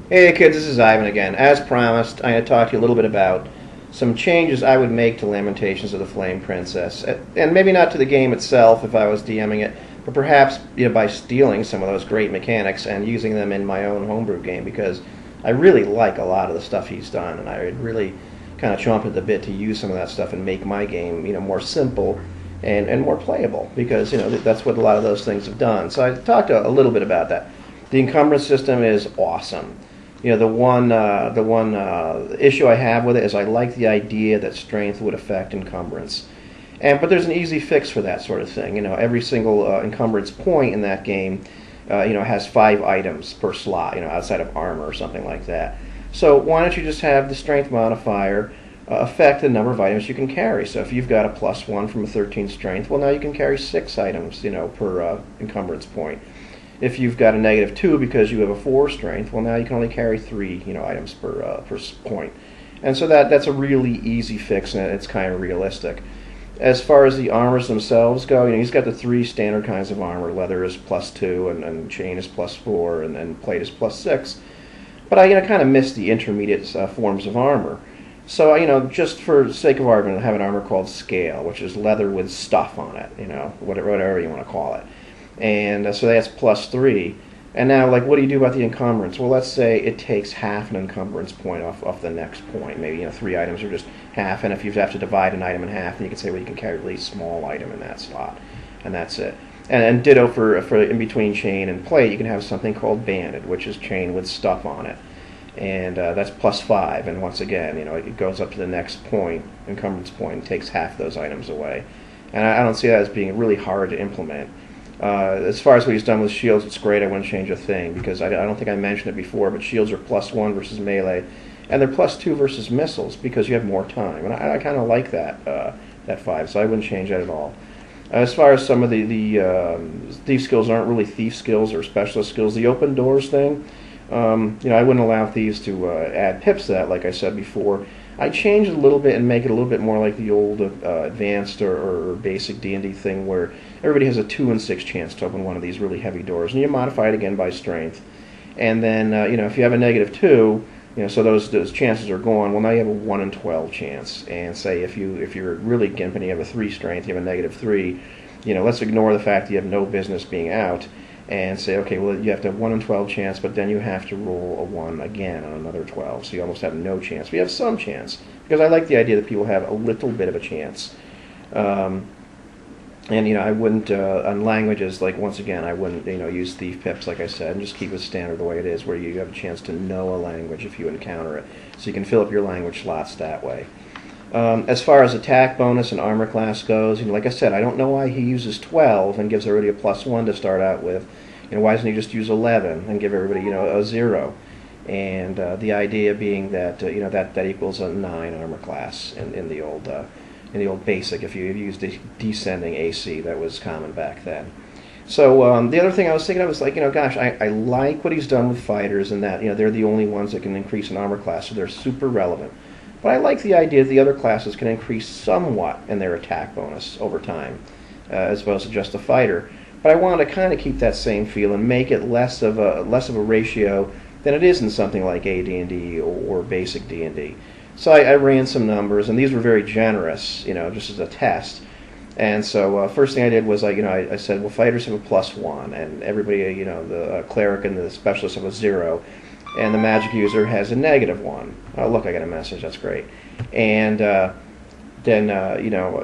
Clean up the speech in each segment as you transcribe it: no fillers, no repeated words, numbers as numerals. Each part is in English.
Hey kids, this is Ivan again. As promised, I'm going to talk to you a little bit about some changes I would make to Lamentations of the Flame Princess. And maybe not to the game itself if I was DMing it, but perhaps by stealing some of those great mechanics and using them in my own homebrew game, because I really like a lot of the stuff he's done, and I would really kind of chomp at the bit to use some of that stuff and make my game more simple and more playable, because that's what a lot of those things have done. So I talked a little bit about that. The encumbrance system is awesome. The one issue I have with it is I like the idea that strength would affect encumbrance, but there's an easy fix for that sort of thing. Every single encumbrance point in that game, has 5 items per slot. Outside of armor or something like that. So why don't you just have the strength modifier affect the number of items you can carry? So if you've got a +1 from a 13 strength, well, now you can carry 6 items, per encumbrance point. If you've got a -2 because you have a 4 strength, well, now you can only carry 3, items per point. And so that's a really easy fix, and it's kind of realistic. As far as the armors themselves go, he's got the 3 standard kinds of armor. Leather is +2, and chain is +4, and plate is +6. But I kind of miss the intermediate forms of armor. So just for the sake of argument, I have an armor called Scale, which is leather with stuff on it, whatever you want to call it. And so that's +3. And now, what do you do about the encumbrance? Well, let's say it takes half an encumbrance point off the next point. Maybe 3 items are just half, and if you have to divide an item in half, then you can say, well, you can carry a really small item in that slot, and that's it. And ditto for in between chain and plate, you can have something called banded, which is chain with stuff on it, and that's +5. And once again, it goes up to the next point, encumbrance point, and takes half those items away. And I don't see that as being really hard to implement. As far as what he's done with shields, it's great. I wouldn't change a thing, because I don't think I mentioned it before, but shields are +1 versus melee, and they're +2 versus missiles, because you have more time. And I kind of like that 5, so I wouldn't change that at all. As far as some of the thief skills aren't really thief skills or specialist skills. The open doors thing, I wouldn't allow thieves to add pips to that, like I said before. I change it a little bit and make it a little bit more like the old advanced or basic D&D thing, where everybody has a 2 in 6 chance to open one of these really heavy doors, and you modify it again by strength. And then if you have a -2, so those chances are gone. Well, now you have a 1 in 12 chance. And say if you're really gimping, you have a 3 strength, you have a -3. Let's ignore the fact that you have no business being out, and say, okay, well, you have to have 1 in 12 chance, but then you have to roll a 1 again on another 12, so you almost have no chance. But you have some chance, because I like the idea that people have a little bit of a chance. And I wouldn't, on languages, once again, I wouldn't, use thief pips, like I said, and just keep it standard the way it is, where you have a chance to know a language if you encounter it, so you can fill up your language slots that way. As far as attack bonus and armor class goes, like I said, I don't know why he uses 12 and gives everybody a +1 to start out with. Why doesn't he just use 11 and give everybody, a 0? And the idea being that that equals a 9 armor class in the old basic. If you use the descending AC, that was common back then. So the other thing I was thinking of was gosh, I like what he's done with fighters, and that they're the only ones that can increase an armor class, so they're super relevant. But I like the idea that the other classes can increase somewhat in their attack bonus over time, as opposed to just a fighter. But I want to kind of keep that same feel and make it less of a ratio than it is in something like AD&D or basic D&D. So I ran some numbers, and these were very generous, just as a test. And so first thing I did was I said, well, fighters have a +1, and everybody, the cleric and the specialist have a 0. And the magic user has a -1. Oh, look, I got a message. That's great. And then,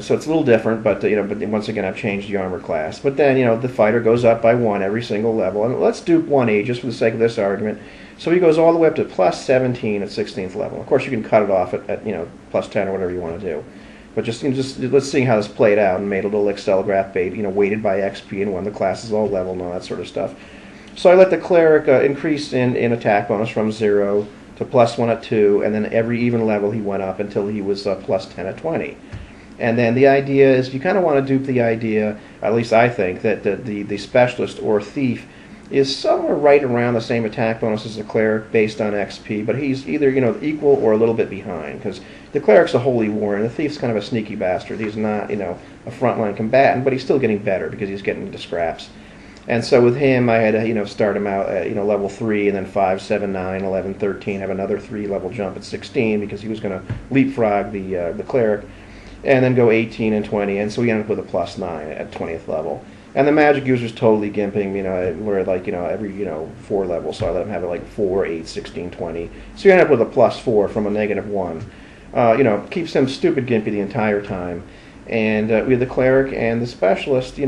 so it's a little different, but once again, I've changed the armor class. But then, the fighter goes up by 1 every single level. And let's do 1E just for the sake of this argument. So he goes all the way up to +17 at 16th level. Of course, you can cut it off at +10 or whatever you want to do. But just let's see how this played out, and made a little Excel graph bait, weighted by XP and when the class is all level and all that sort of stuff. So I let the cleric increase in attack bonus from 0 to +1 at 2, and then every even level he went up until he was +10 at 20. And then the idea is, you kind of want to dupe the idea, at least I think, that the specialist or thief is somewhere right around the same attack bonus as the cleric based on XP, but he's either equal or a little bit behind, because the cleric's a holy warrior, and the thief's kind of a sneaky bastard. He's not a frontline combatant, but he's still getting better because he's getting into scraps. And so with him, I had to start him out at level 3, and then 5, 7, 9, 11, 13, have another 3-level jump at 16 because he was going to leapfrog the cleric, and then go 18 and 20, and so we ended up with a plus 9 at 20th level. And the magic user's totally gimping, we're like, every, 4 levels, so I let him have it like 4, 8, 16, 20. So you end up with a plus 4 from a negative 1. Keeps him stupid gimpy the entire time. And with the cleric and the specialist,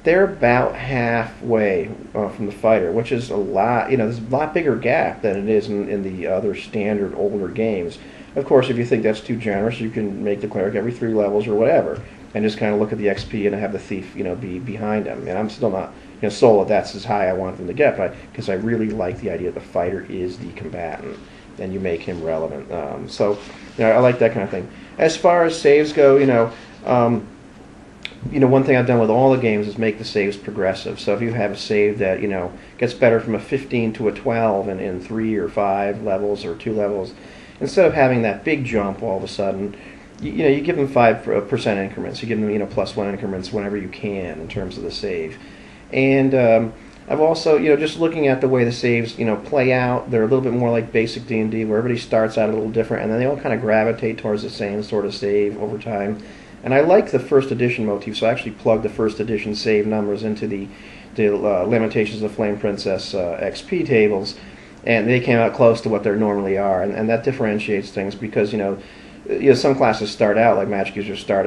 they're about halfway from the fighter, which is a lot. There's a lot bigger gap than it is in the other standard older games. Of course, if you think that's too generous, you can make the cleric every 3 levels or whatever, and just kind of look at the XP and have the thief, be behind him. And I'm still not, sold that's as high I want them to get, because I really like the idea that the fighter is the combatant, and you make him relevant. I like that kind of thing. As far as saves go, one thing I've done with all the games is make the saves progressive. So if you have a save that, gets better from a 15 to a 12 in 3 or 5 levels or 2 levels, instead of having that big jump all of a sudden, you give them 5% increments. You give them, +1 increments whenever you can in terms of the save. And I've also, just looking at the way the saves, play out, they're a little bit more like basic D&D, where everybody starts out a little different, and then they all kind of gravitate towards the same sort of save over time. And I like the first edition motif, so I actually plugged the first edition save numbers into the Lamentations of the Flame Princess XP tables, and they came out close to what they normally are, and that differentiates things because, some classes start out, like magic users start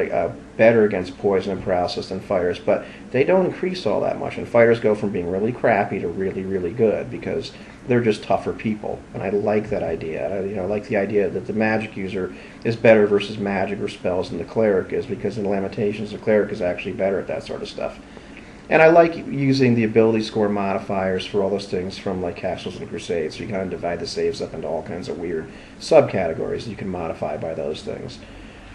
better against poison and paralysis than fighters, but they don't increase all that much, and fighters go from being really crappy to really, really good because they're just tougher people, and I like that idea. I like the idea that the magic user is better versus magic or spells than the cleric is, because in Lamentations, the cleric is actually better at that sort of stuff. And I like using the ability score modifiers for all those things from like Castles and Crusades, so you kind of divide the saves up into all kinds of weird subcategories that you can modify by those things.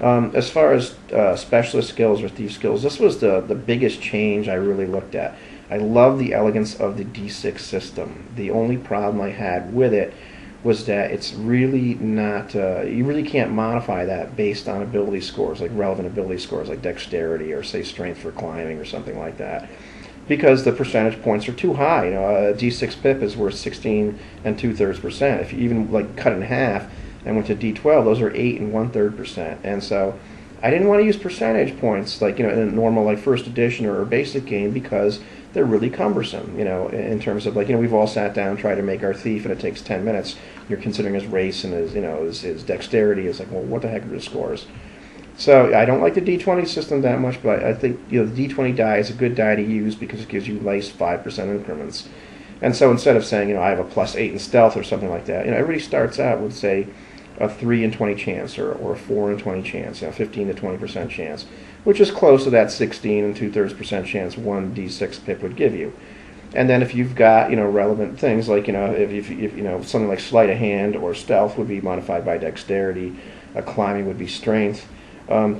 As far as specialist skills or thief skills, this was the biggest change I really looked at. I love the elegance of the D6 system. The only problem I had with it was that it's really not, you really can't modify that based on ability scores, like relevant ability scores, like dexterity or say strength for climbing or something like that, because the percentage points are too high. A D6 pip is worth 16 2/3%. If you even like cut it in half and went to D12, those are 8 1/3%. And so I didn't want to use percentage points like in a normal like first edition or basic game because they're really cumbersome, in terms of like, we've all sat down and tried to make our thief and it takes 10 minutes. You're considering his race and his dexterity. It's like, well, what the heck are his scores? So I don't like the D20 system that much, but I think, the D20 die is a good die to use because it gives you nice 5% increments. And so instead of saying, I have a +8 in stealth or something like that, everybody starts out with, say, a 3 in 20 chance or a 4 in 20 chance, 15 to 20% chance, which is close to that 16 2/3% chance one D6 pip would give you. And then if you've got, relevant things like, if something like sleight of hand or stealth would be modified by dexterity, climbing would be strength,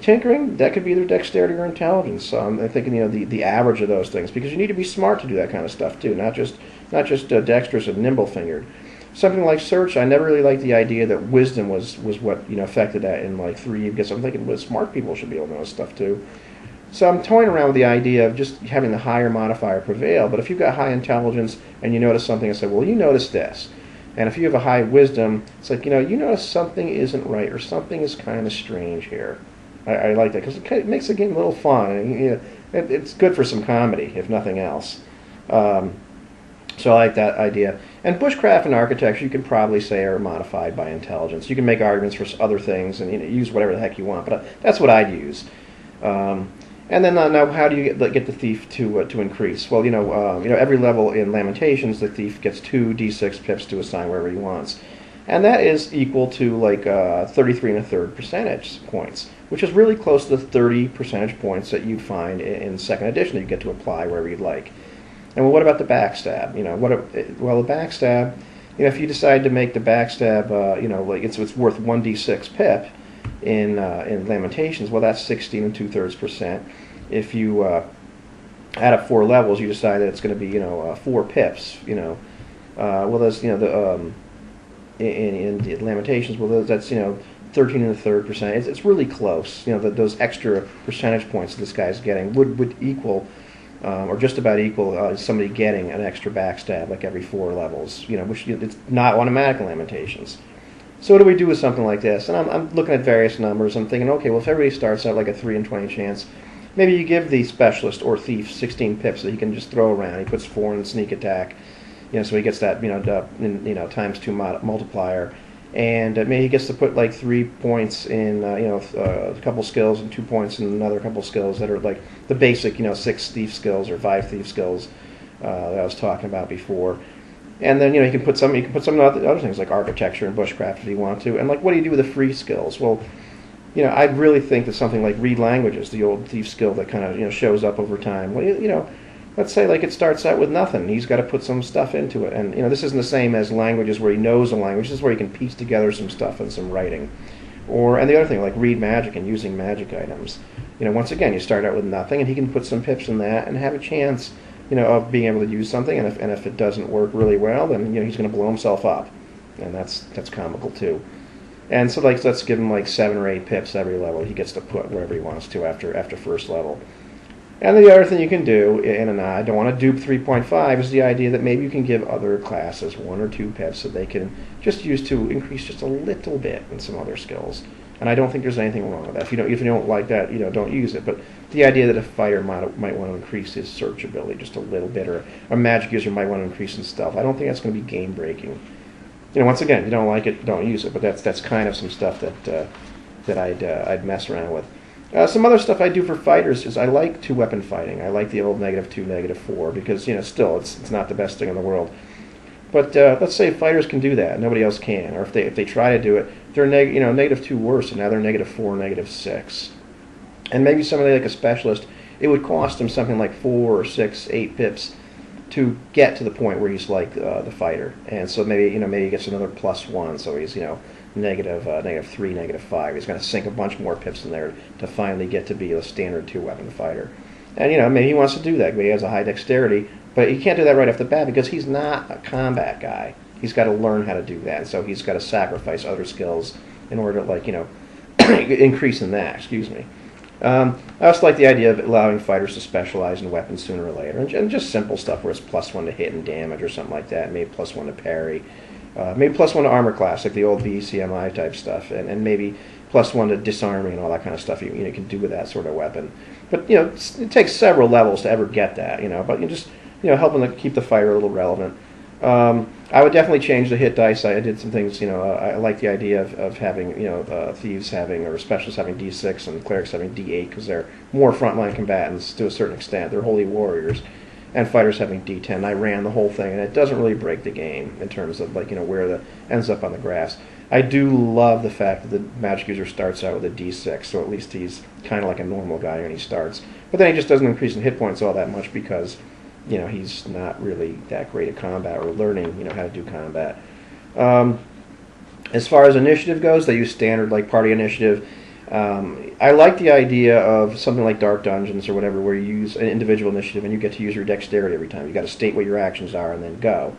tinkering, that could be either dexterity or intelligence. I'm thinking, the average of those things, because you need to be smart to do that kind of stuff too, not just dexterous and nimble-fingered. Something like search, I never really liked the idea that wisdom was what affected that in like 3, because I'm thinking smart people should be able to know stuff too. So I'm toying around with the idea of just having the higher modifier prevail. But if you've got high intelligence and you notice something, I say, well, you notice this. And if you have a high wisdom, it's like, you notice something isn't right or something is kind of strange here. I like that because it makes the game a little fun. And, it's good for some comedy, if nothing else. So I like that idea. And bushcraft and architecture, you can probably say, are modified by intelligence. You can make arguments for other things and use whatever the heck you want, but that's what I'd use. And then now, how do you get the thief to increase? Well, every level in Lamentations, the thief gets 2 D6 pips to assign wherever he wants, and that is equal to like 33 1/3 percentage points, which is really close to the 30 percentage points that you'd find in second edition that you get to apply wherever you'd like. And well, what about the backstab? The backstab, if you decide to make the backstab, like it's worth 1 D6 pip in Lamentations, well, that's 16 2/3%. If you add up 4 levels, you decide that it's going to be 4 pips. Well, that's in the Lamentations, well, that's 13 1/3%. It's really close. Those extra percentage points this guy's getting would equal or just about equal somebody getting an extra backstab like every 4 levels, which it's not automatic in Lamentations. So what do we do with something like this? And I'm looking at various numbers. I'm thinking, okay, well, if everybody starts out like a 3 in 20 chance, maybe you give the specialist or thief 16 pips that he can just throw around. He puts 4 in sneak attack, so he gets that times 2 multiplier, and maybe he gets to put like 3 points in a couple skills and 2 points in another couple skills that are like the basic 6 thief skills or 5 thief skills that I was talking about before. And then you can put some other things like architecture and bushcraft if you want to. And like, what do you do with the free skills? Well, I'd really think that something like read languages, the old thief skill that kind of shows up over time. Well, let's say like it starts out with nothing. He's got to put some stuff into it. And this isn't the same as languages where he knows a language. This is where he can piece together some stuff and some writing. And the other thing, like read magic and using magic items. Once again, you start out with nothing, and he can put some pips in that and have a chance of being able to use something, and if it doesn't work really well, then he's going to blow himself up, and that's comical too. And so like let's give him like 7 or 8 pips every level. He gets to put wherever he wants to after first level. And the other thing you can do, and I don't want to dupe 3.5, is the idea that maybe you can give other classes 1 or 2 pips that they can just use to increase just a little bit in some other skills. And I don't think there's anything wrong with that. If you don't like that, don't use it. But the idea that a fighter might want to increase his search ability just a little bit, or a magic user might want to increase his stealth, I don't think that's going to be game breaking. Once again, if you don't like it, don't use it. But that's kind of some stuff that I'd mess around with. Some other stuff I do for fighters is I like 2-weapon fighting. I like the old -2, -4 because still it's not the best thing in the world. But let's say fighters can do that, nobody else can, or if they try to do it, they're -2 worse, and now they're -4, -6. And maybe somebody like a specialist, it would cost him something like 4 or 6, 8 pips to get to the point where he's like the fighter. And so maybe he gets another +1, so he's -3, -5. He's going to sink a bunch more pips in there to finally get to be a standard 2-weapon fighter. And maybe he wants to do that. Maybe he has a high dexterity, but he can't do that right off the bat because he's not a combat guy. He's got to learn how to do that, and so he's got to sacrifice other skills in order to increase in that. Excuse me. I also like the idea of allowing fighters to specialize in weapons sooner or later, and just simple stuff where it's +1 to hit and damage or something like that. Maybe +1 to parry. Maybe +1 to armor class, like the old BCMI type stuff, and maybe +1 to disarming and all that kind of stuff you can do with that sort of weapon. But it takes several levels to ever get that. But you just helping to keep the fighter a little relevant. I would definitely change the hit dice. I did some things. I like the idea of having thieves having or specialists having D6 and clerics having D8 because they're more frontline combatants to a certain extent. They're holy warriors. And fighters having D10. I ran the whole thing, and it doesn't really break the game in terms of where the ends up on the graphs. I do love the fact that the magic user starts out with a D6, so at least he's kind of like a normal guy when he starts. But then he just doesn't increase in hit points all that much because he's not really that great at combat or learning how to do combat. As far as initiative goes, they use standard like party initiative. I like the idea of something like Dark Dungeons or whatever, where you use an individual initiative and you get to use your dexterity every time. You got to state what your actions are and then go.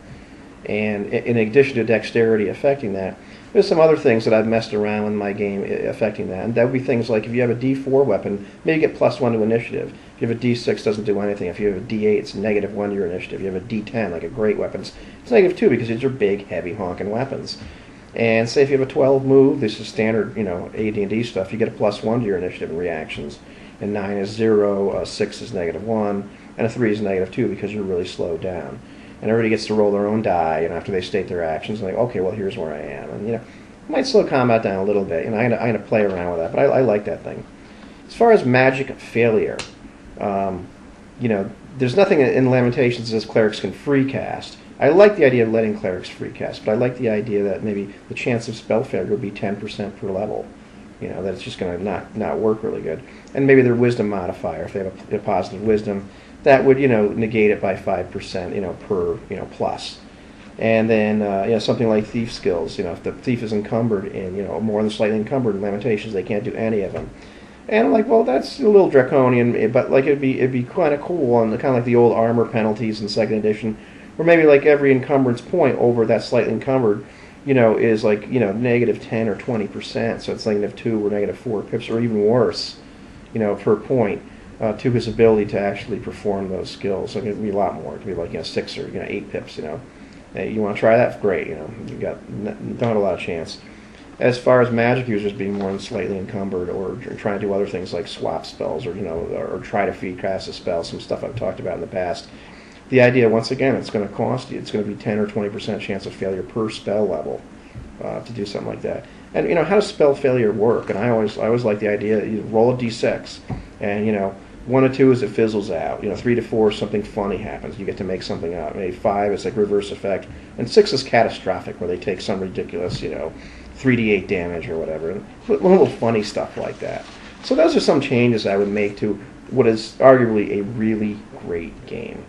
And in addition to dexterity affecting that, there's some other things that I've messed around with in my game affecting that. And that would be things like if you have a D4 weapon, maybe you get +1 to initiative. If you have a D6, doesn't do anything. If you have a D8, it's -1 to your initiative. If you have a D10, like a great weapon, it's -2 because these are big, heavy, honking weapons. And say if you have a 12 move, this is standard, AD&D stuff, you get a +1 to your initiative and reactions. And 9 is 0, 6 is -1, and a 3 is -2 because you're really slowed down. And everybody gets to roll their own die, and after they state their actions, like, okay, well, here's where I am. And, it might slow combat down a little bit. I'm going to play around with that, but I like that thing. As far as magic failure, there's nothing in Lamentations that says clerics can free cast. I like the idea of letting clerics free cast, but I like the idea that maybe the chance of spell failure would be 10% per level. That it's just going to not work really good. And maybe their wisdom modifier, if they have a positive wisdom, that would negate it by 5% per plus. And then something like thief skills. If the thief is encumbered in more than slightly encumbered in Lamentations, they can't do any of them. And I'm like, well, that's a little draconian, but like it'd be kind of cool, and kind of like the old armor penalties in second edition. Or maybe like every encumbrance point over that slightly encumbered, is like, -10 or 20%. So it's -2 or -4 pips, or even worse, per point. to his ability to actually perform those skills. So it could be a lot more. It could be like 6 or 8 pips. You want to try that? Great. You don't have a lot of chance. As far as magic users being more than slightly encumbered, or trying to do other things like swap spells, or try to feed cast a spell, some stuff I've talked about in the past. The idea, once again, it's going to cost you. It's going to be 10 or 20% chance of failure per spell level to do something like that. And how does spell failure work? And I always like the idea that you roll a d6, and 1 or 2 is it fizzles out. 3 to 4 something funny happens. You get to make something up. Maybe 5 is like reverse effect, and 6 is catastrophic, where they take some ridiculous 3d8 damage or whatever. And little funny stuff like that. So those are some changes I would make to what is arguably a really great game.